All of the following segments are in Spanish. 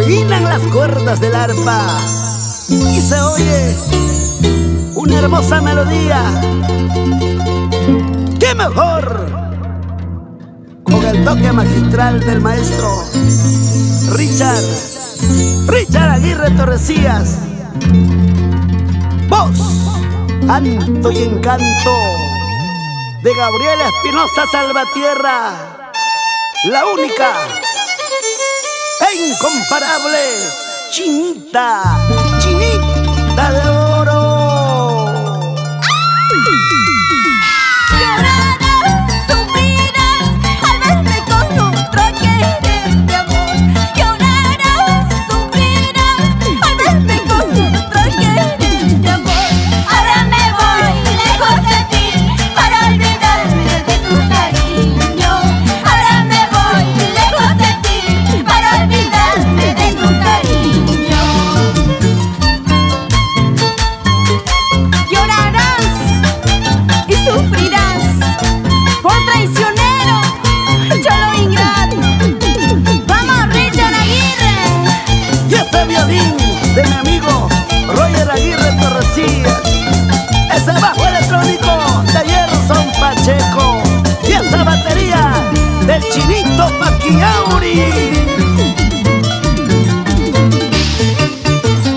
trinan las cuerdas del arpa y se oye una hermosa melodía. ¡Qué mejor! Con el toque magistral del maestro Richard Aguirre Torrecillas. Voz, canto y encanto de Gabriela Espinosa Salvatierra, la única e incomparable Chinita, Chinita de oro. Llorarás, sufrirás al verme con otro querer de amor. Llorarás, sufrirás al verme con otro querer de amor. Ahora me voy lejos de ti para olvidarme de tu cariño. Ahora me voy lejos de ti para olvidarme de tu cariño. Llorarás y sufrirás por traicionero, cholo ingrato. Vamos, Richard Aguirre. Y este violín de mi amigo Roger Aguirre Torrecillas, ese bajo electrónico de Gerson Pacheco y esa batería del Chinito Paquiauri.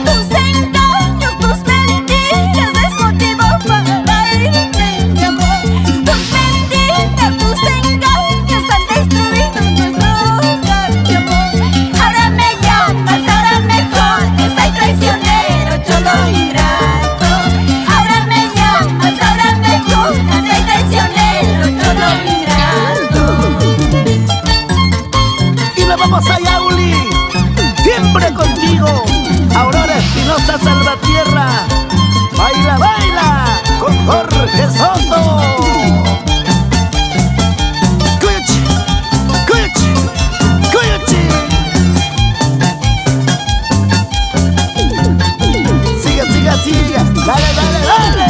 Tus engaños, tus mentiras es motivo para irte, mi amor. Tus mentiras, tus engaños han destruido nuestro hogar, mi amor. Ahora me llamas, ahora me jodes, ay traicionero, cholo ingrato. Ahora me llamas, ahora me jodes, ay traicionero, cholo ingrato. Y nos vamos a Yauli, siempre contigo, Aurora Espinosa Salvatierra. Baila, baila con Jorge Soto. Cuchi, cuchi, cuchi. Sigue, sigue, sigue. Dale, dale, dale.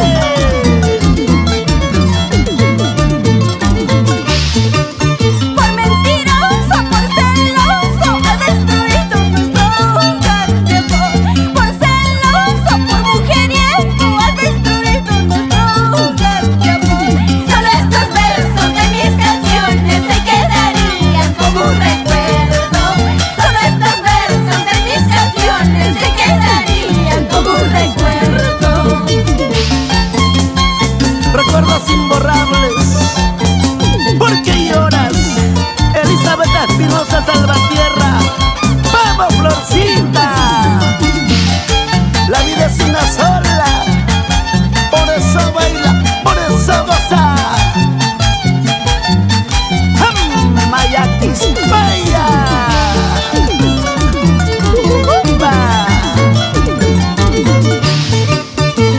Por mentiroso, por celoso, has destruido nuestro hogar de amor. Por celoso, por mujeriego, has destruido nuestro hogar de amor. Solo estos versos de mis canciones se quedarían como un recuerdo. Solo estos versos de mis canciones se quedarían como un recuerdo. Recuerdos imborrables. ¿Por qué lloras? Elizabeth Espinosa Salvatierra. ¡Vamos, Florcita! La vida es una sola, por eso baila, por eso goza. Mayatis, vaya.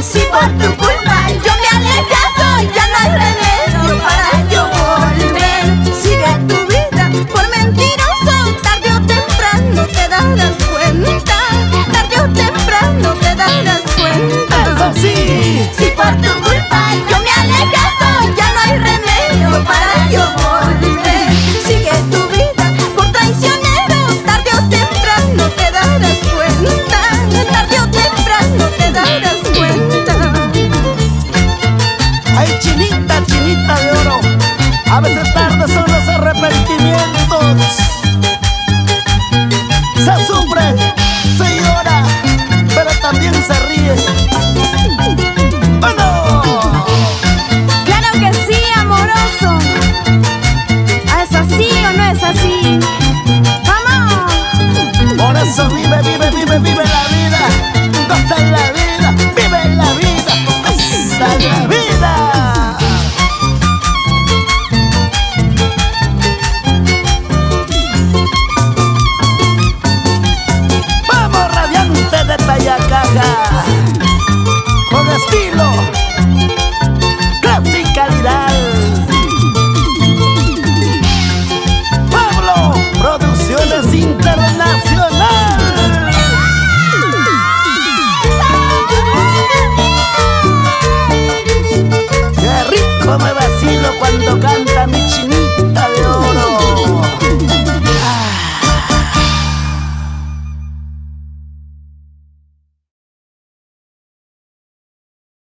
Si por tu culpa yo me he alejado, ya no hay remedio para yo volver. Sigue tu vida por mentiroso, tarde o temprano te darás cuenta. Tarde o temprano te darás cuenta. Eso sí. Si por tu culpa yo me he alejado, ya no hay remedio para yo volver. Sigue tu vida por traicionero, tarde o temprano te darás cuenta. Tarde o temprano te darás cuenta. Ay, Chinita, Chinita de oro. A veces tarde son los arrepentimientos.